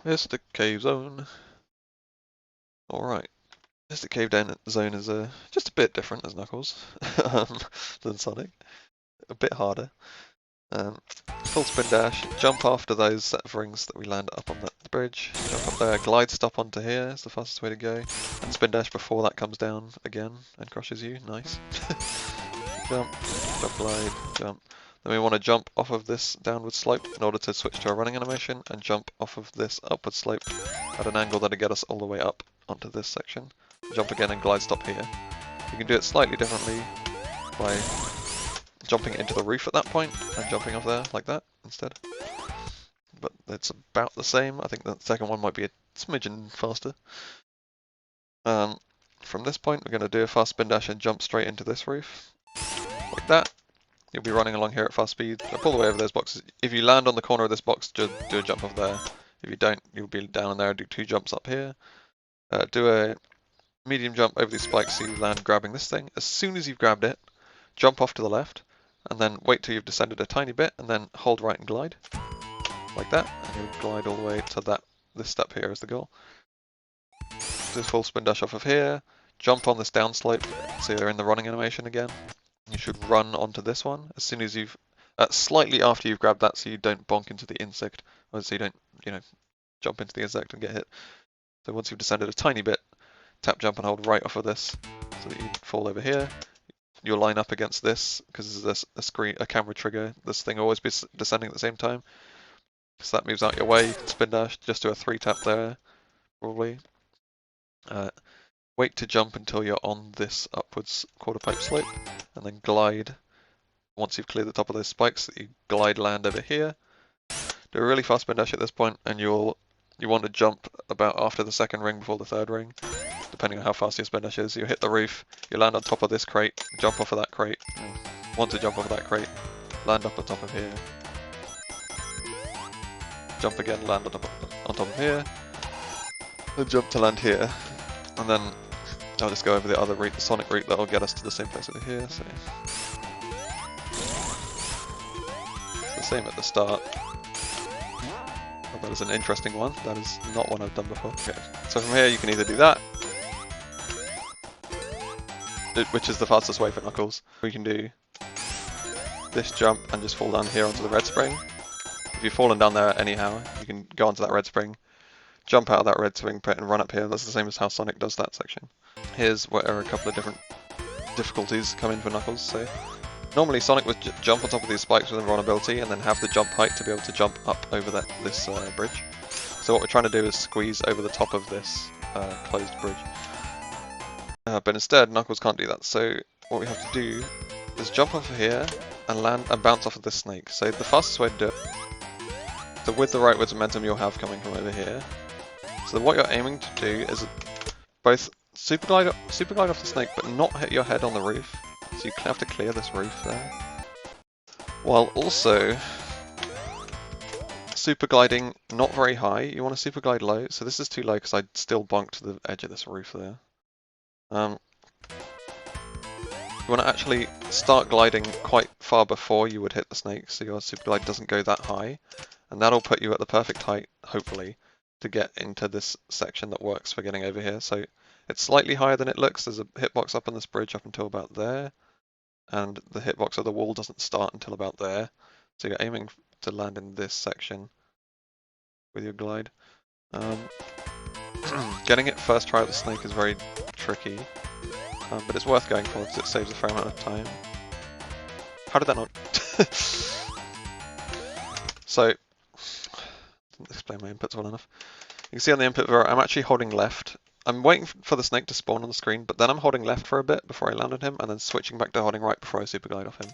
Mystic Cave Zone. Alright. Mystic Cave Zone is just a bit different as Knuckles than Sonic. A bit harder. Full spin dash, jump after those set of rings that we land up on the bridge, jump up there, glide stop onto here is the fastest way to go, and spin dash before that comes down again and crushes you. Nice. Jump, jump, glide, jump. Then we want to jump off of this downward slope in order to switch to a running animation, and jump off of this upward slope at an angle that'll get us all the way up onto this section. Jump again and glide stop here. You can do it slightly differently by jumping into the roof at that point and jumping off there like that instead. But it's about the same. I think the second one might be a smidgen faster. From this point, we're going to do a fast spin dash and jump straight into this roof like that. You'll be running along here at fast speed. So pull away over those boxes. If you land on the corner of this box, just do a jump off there. If you don't, you'll be down there and do 2 jumps up here. Do a medium jump over these spikes so you land grabbing this thing. As soon as you've grabbed it, jump off to the left, and then wait till you've descended a tiny bit, and then hold right and glide, like that, and you'll glide all the way to this step here is the goal. Do a full spin dash off of here, jump on this down slope, so you're in the running animation again. You should run onto this one as soon as you've, slightly after you've grabbed that so you don't bonk into the insect, or so you don't, jump into the insect and get hit. So once you've descended a tiny bit, tap jump and hold right off of this, so that you fall over here. You'll line up against this, because there's a camera trigger. This thing will always be descending at the same time. So that moves out your way. You can spin dash, just do a 3 tap there, probably. Wait to jump until you're on this upwards quarter pipe slope, and then glide. Once you've cleared the top of those spikes, you glide land over here. Do a really fast spin dash at this point, and you want to jump about after the second ring before the third ring, depending on how fast your spin dash is. You hit the roof, you land on top of this crate, jump off of that crate, want to jump off of that crate, land up on top of here, jump again, land on top of here, then jump to land here, and then I'll just go over the other route, the Sonic route, that'll get us to the same place over here. So it's the same at the start. Oh, that is an interesting one. That is not one I've done before. Okay, so from here you can either do that, which is the fastest way for Knuckles. We can do this jump and just fall down here onto the red spring. If you've fallen down there anyhow, you can go onto that red spring, jump out of that red swing pit and run up here. That's the same as how Sonic does that section. Here's where a couple of different difficulties come in for Knuckles. So normally Sonic would jump on top of these spikes with invulnerability and then have the jump height to be able to jump up over this bridge. So what we're trying to do is squeeze over the top of this closed bridge. But instead, Knuckles can't do that. So what we have to do is jump off of here and land and bounce off of this snake. So the fastest way to do it, so with the rightwards momentum you'll have coming from over here. So what you're aiming to do is both super glide off the snake, but not hit your head on the roof. So you have to clear this roof there, while also super gliding not very high. You want to super glide low. So this is too low because I'd still bonk to the edge of this roof there. You want to actually start gliding quite far before you would hit the snake, so your super glide doesn't go that high, and that'll put you at the perfect height, hopefully, to get into this section that works for getting over here. So it's slightly higher than it looks. There's a hitbox up on this bridge up until about there, and the hitbox of the wall doesn't start until about there. So you're aiming to land in this section with your glide. Getting it first try at the snake is very tricky, but it's worth going for because it saves a fair amount of time. How did that not? So, didn't explain my inputs well enough. You can see on the input viewer, I'm actually holding left. I'm waiting for the snake to spawn on the screen, but then I'm holding left for a bit before I land on him, and then switching back to holding right before I super glide off him.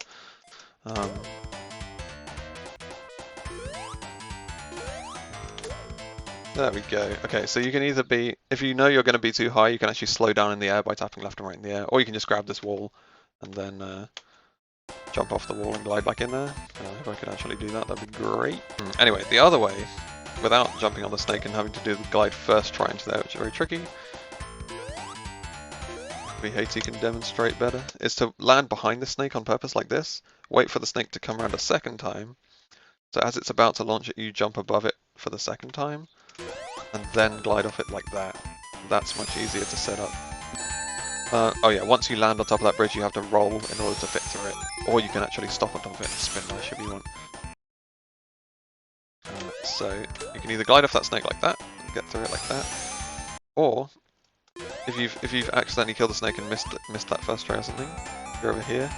There we go. Okay, so you can either be, if you know you're going to be too high, you can actually slow down in the air by tapping left and right in the air, or you can just grab this wall and then jump off the wall and glide back in there. If I could actually do that, that'd be great. Anyway, the other way, without jumping on the snake and having to do the glide first try into there, which is very tricky, VHT can demonstrate better, is to land behind the snake on purpose like this, wait for the snake to come around a second time, so as it's about to launch it, you jump above it for the second time, and then glide off it like that. That's much easier to set up. Oh yeah, once you land on top of that bridge, you have to roll in order to fit through it. Or you can actually stop on top of it and spin dash if you want. So you can either glide off that snake like that, and get through it like that, or if you've accidentally killed the snake and missed that first try or something, you're over here.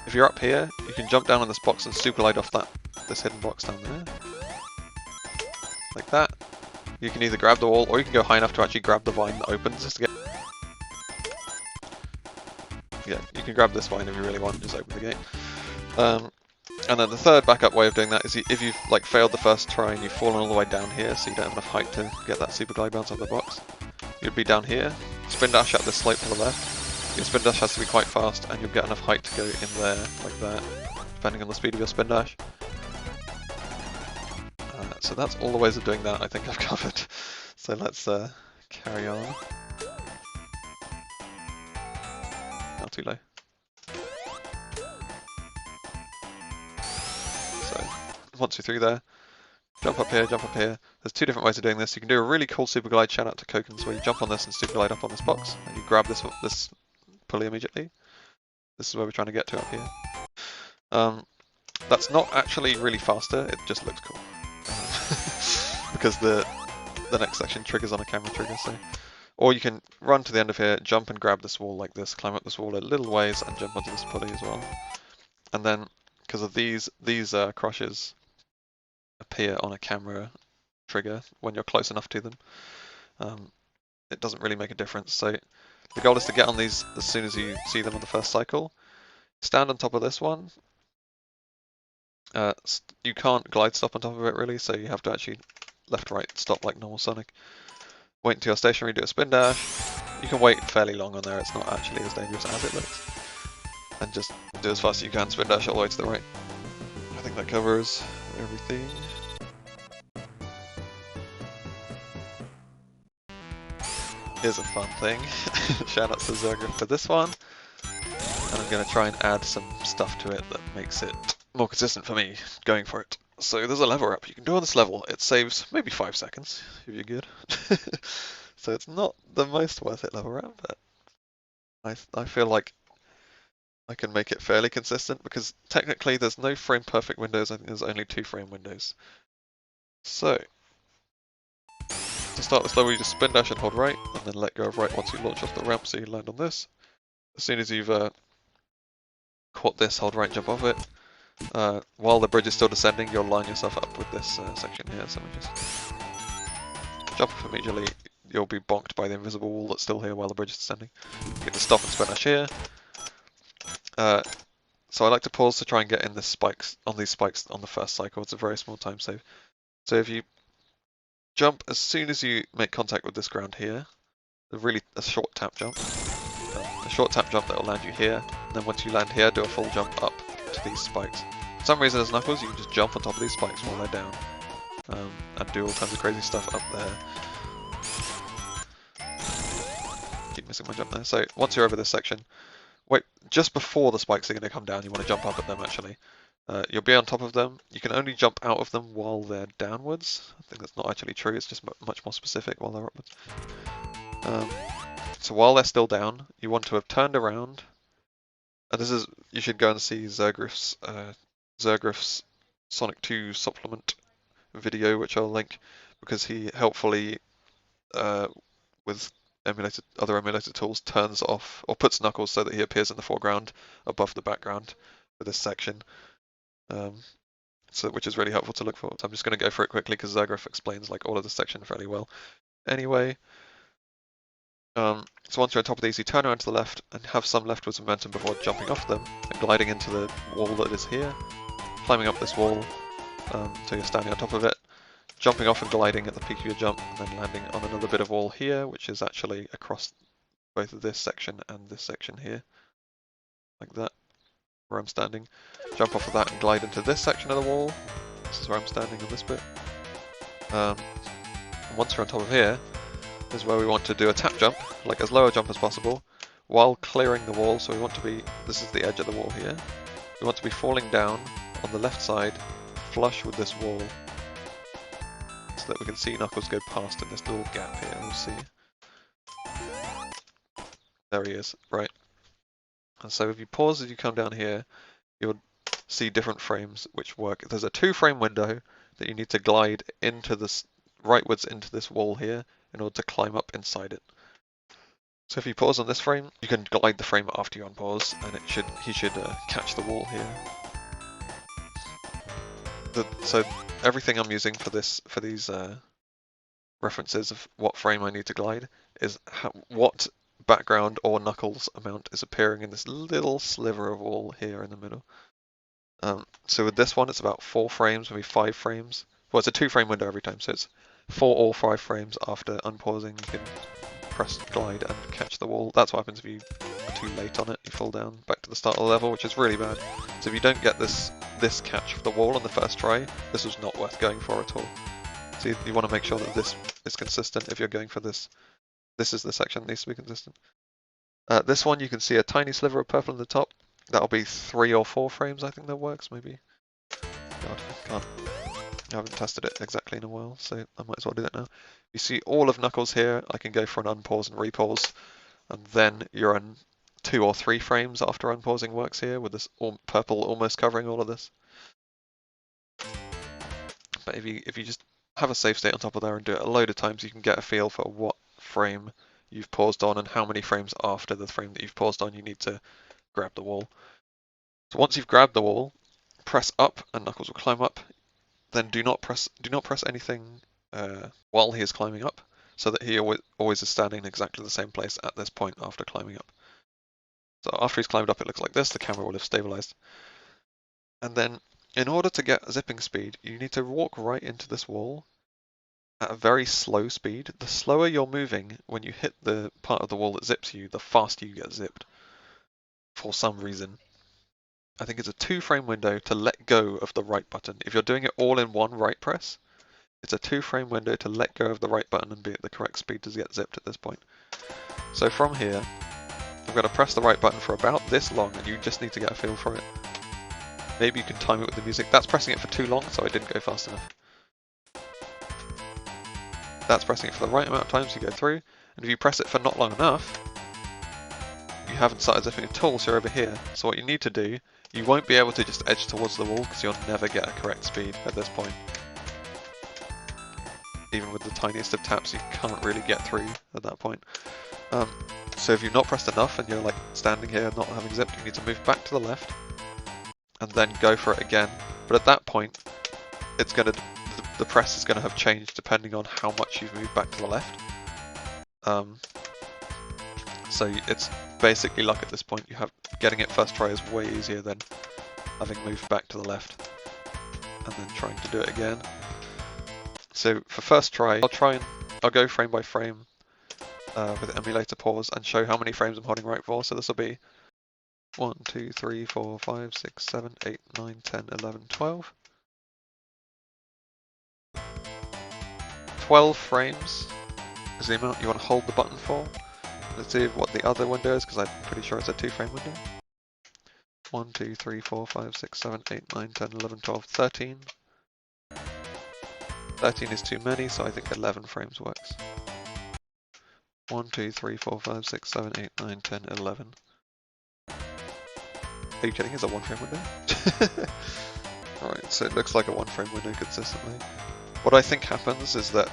If you're up here, you can jump down on this box and super glide off this hidden box down there, like that. You can either grab the wall, or you can go high enough to actually grab the vine that opens just to get. Yeah, you can grab this vine if you really want, just open the gate. And then the third backup way of doing that is if you've like failed the first try and you've fallen all the way down here, so you don't have enough height to get that super glide bounce on the box, you'd be down here, spin dash up this slope to the left. Your spin dash has to be quite fast, and you'll get enough height to go in there like that, depending on the speed of your spin dash. So that's all the ways of doing that I think I've covered. So let's carry on. Not too low. So once you're through there, jump up here, jump up here. There's two different ways of doing this. You can do a really cool super glide, shout out to Kokens, where you jump on this and super glide up on this box, and you grab this pulley immediately. This is where we're trying to get to up here. That's not actually really faster, it just looks cool. Because the next section triggers on a camera trigger, so. Or you can run to the end of here, jump and grab this wall like this, climb up this wall a little ways and jump onto this pulley as well. And then, because of these crushes appear on a camera trigger when you're close enough to them, it doesn't really make a difference. So the goal is to get on these as soon as you see them on the first cycle. Stand on top of this one. You can't glide stop on top of it really, so you have to actually left, right, stop like normal Sonic. Wait until you're stationary, do a spin dash. You can wait fairly long on there, it's not actually as dangerous as it looks. And just do as fast as you can, spin dash all the way to the right. I think that covers everything. Here's a fun thing. Shout out to Zergriff for this one. And I'm going to try and add some stuff to it that makes it more consistent for me going for it. So there's a level up you can do on this level. It saves maybe 5 seconds if you're good. So it's not the most worth it level up, but I feel like I can make it fairly consistent because technically there's no frame perfect windows. I think there's only 2 frame windows. So to start this level, you just spin dash and hold right, and then let go of right once you launch off the ramp, so you land on this. As soon as you've caught this, hold right, jump off it. While the bridge is still descending, you'll line yourself up with this section here, so we just jump off immediately. You'll be bonked by the invisible wall that's still here while the bridge is descending. You get to stop and spin dash here. So I like to pause to try and get in these spikes on the first cycle. It's a very small time save. So if you jump as soon as you make contact with this ground here, a short tap jump. A short tap jump that will land you here. And then once you land here, do a full jump up to these spikes. For some reason as Knuckles, you can just jump on top of these spikes while they're down. And do all kinds of crazy stuff up there. Keep missing my jump there. So once you're over this section, wait, just before the spikes are going to come down, you want to jump up at them actually. You'll be on top of them. You can only jump out of them while they're downwards. I think that's not actually true, it's just much more specific while they're upwards. So while they're still down, you want to have turned around. And you should go and see Zergriff's Sonic 2 supplement video, which I'll link, because he helpfully, with other emulated tools, turns off or puts Knuckles so that he appears in the foreground above the background for this section. Which is really helpful to look for. So I'm just going to go for it quickly because Zergriff explains like all of this section fairly well. Anyway, so once you're on top of these, you turn around to the left and have some leftwards momentum before jumping off them and gliding into the wall that is here, climbing up this wall until you're standing on top of it, jumping off and gliding at the peak of your jump, and then landing on another bit of wall here, which is actually across both of this section and this section here, like that, where I'm standing. Jump off of that and glide into this section of the wall. This is where I'm standing on this bit. And once we're on top of here, is where we want to do a tap jump, like as low a jump as possible, while clearing the wall. So we want to be, this is the edge of the wall here. We want to be falling down on the left side, flush with this wall. so that we can see Knuckles go past in this little gap here. We'll see. There he is, right. And so if you pause as you come down here, you'll see different frames which work. There's a 2-frame window that you need to glide into this rightwards into this wall here in order to climb up inside it. So if you pause on this frame, you can glide the frame after you unpause, and he should catch the wall here. So everything I'm using for these references of what frame I need to glide is what background or Knuckles amount is appearing in this little sliver of wall here in the middle. So with this one, it's about 4 frames, maybe 5 frames. Well, it's a 2-frame window every time, so it's 4 or 5 frames after unpausing. You can press glide and catch the wall. That's what happens if you are too late on it. You fall down back to the start of the level, which is really bad. So if you don't get this catch of the wall on the first try, this was not worth going for at all. So you want to make sure that this is consistent if you're going for this. This is the section that needs to be consistent. This one, you can see a tiny sliver of purple in the top. That'll be 3 or 4 frames, I think that works, maybe. God, I haven't tested it exactly in a while, so I might as well do that now. You see all of Knuckles here. I can go for an unpause and repause, and then you're on 2 or 3 frames after unpausing works here, with this purple almost covering all of this. But if you just have a save state on top of there and do it a load of times, you can get a feel for what frame you've paused on and how many frames after the frame that you've paused on you need to grab the wall. So once you've grabbed the wall, press up and Knuckles will climb up. Then do not press anything while he is climbing up, so that he always is standing in exactly the same place at this point after climbing up. So after he's climbed up, it looks like this. The camera will have stabilized. And then in order to get zipping speed, you need to walk right into this wall at a very slow speed. The slower you're moving when you hit the part of the wall that zips you, the faster you get zipped. For some reason. I think it's a 2-frame window to let go of the right button. If you're doing it all in one right press, it's a 2-frame window to let go of the right button and be at the correct speed to get zipped at this point. So from here, I'm going to press the right button for about this long, and you just need to get a feel for it. Maybe you can time it with the music. That's pressing it for too long, so I didn't go fast enough. That's pressing it for the right amount of time, so you go through. And if you press it for not long enough, you haven't started zipping at all, so you're over here. So what you need to do, you won't be able to just edge towards the wall because you'll never get a correct speed at this point. Even with the tiniest of taps, you can't really get through at that point. So if you've not pressed enough and you're like standing here not having zipped, you need to move back to the left and then go for it again. But at that point, it's going to the press is going to have changed depending on how much you've moved back to the left. So it's basically luck at this point. Getting it first try is way easier than having moved back to the left and then trying to do it again. So for first try, I'll go frame by frame with emulator pause and show how many frames I'm holding right for. So this will be 1, 2, 3, 4, 5, 6, 7, 8, 9, 10, 11, 12. 12 frames is the amount you want to hold the button for. Let's see what the other window is, because I'm pretty sure it's a 2-frame window. 1, 2, 3, 4, 5, 6, 7, 8, 9, 10, 11, 12, 13. 13 is too many, so I think 11 frames works. 1, 2, 3, 4, 5, 6, 7, 8, 9, 10, 11. Are you kidding? It's a 1-frame window? Alright, so it looks like a 1-frame window consistently. What I think happens is that,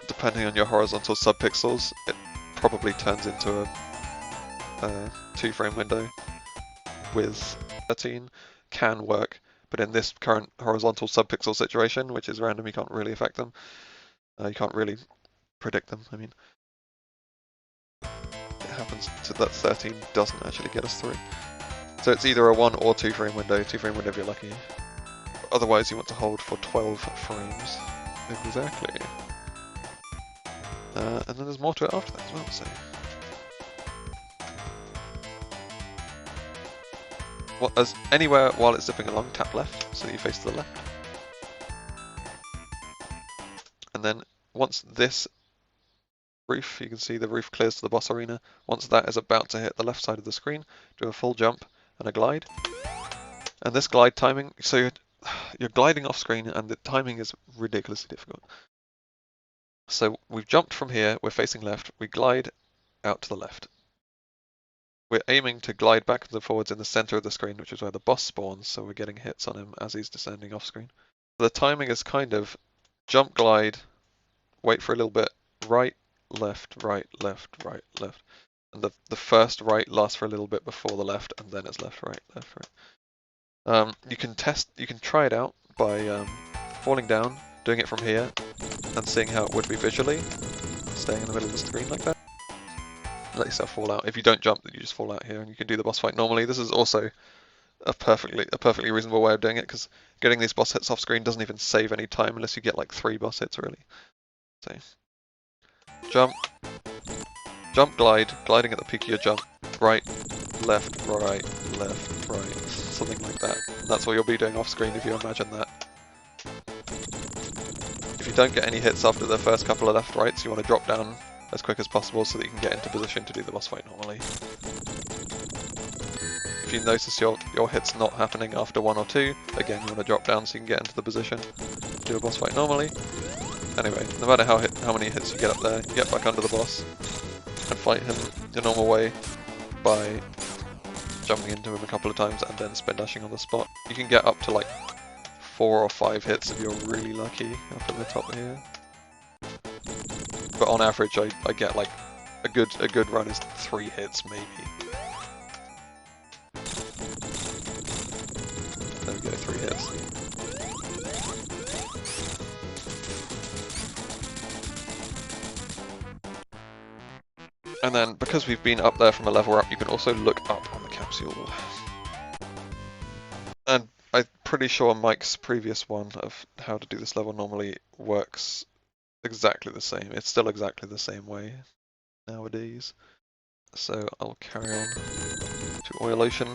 depending on your horizontal subpixels, it probably turns into a 2-frame window with 13. Can work, but in this current horizontal subpixel situation, which is random, you can't really affect them. You can't really predict them, I mean. It happens that 13 doesn't actually get us through. So it's either a 1 or 2-frame window. 2-frame window if you're lucky. Otherwise you want to hold for 12 frames. Exactly. And then there's more to it after that as well, so. As anywhere while it's zipping along, tap left, so that you face to the left. And then once this roof, you can see the roof clears to the boss arena. Once that is about to hit the left side of the screen, do a full jump and a glide. And this glide timing, so you're gliding off screen and the timing is ridiculously difficult. So we've jumped from here, we're facing left, we glide out to the left. We're aiming to glide backwards and forwards in the center of the screen, which is where the boss spawns, so we're getting hits on him as he's descending off screen. The timing is kind of jump, glide, wait for a little bit, right, left, right, left, right, left. And the first right lasts for a little bit before the left, and then it's left, right, left, right. You can try it out by falling down, doing it from here, and seeing how it would be visually, staying in the middle of the screen like that. Let yourself fall out. If you don't jump, then you just fall out here, and you can do the boss fight normally. This is also a perfectly reasonable way of doing it, because getting these boss hits off screen doesn't even save any time unless you get like 3 boss hits really. So jump, jump, glide, gliding at the peak of your jump, right, left, right, something like that. And that's what you'll be doing off screen if you imagine that. If you don't get any hits after the first couple of left rights, you want to drop down as quick as possible so that you can get into position to do the boss fight normally. If you notice your hits not happening after 1 or 2, again you want to drop down so you can get into the position to do a boss fight normally. Anyway, no matter how many hits you get up there, you get back under the boss and fight him the normal way by jumping into him a couple of times and then spin dashing on the spot. You can get up to like 4 or 5 hits if you're really lucky up at the top here. But on average I get like a good run is 3 hits maybe. There we go, 3 hits. And then, because we've been up there from a level up, you can also look up on the capsule. And I'm pretty sure Mike's previous one of how to do this level normally works exactly the same. It's still exactly the same way nowadays. So I'll carry on to Oil Ocean.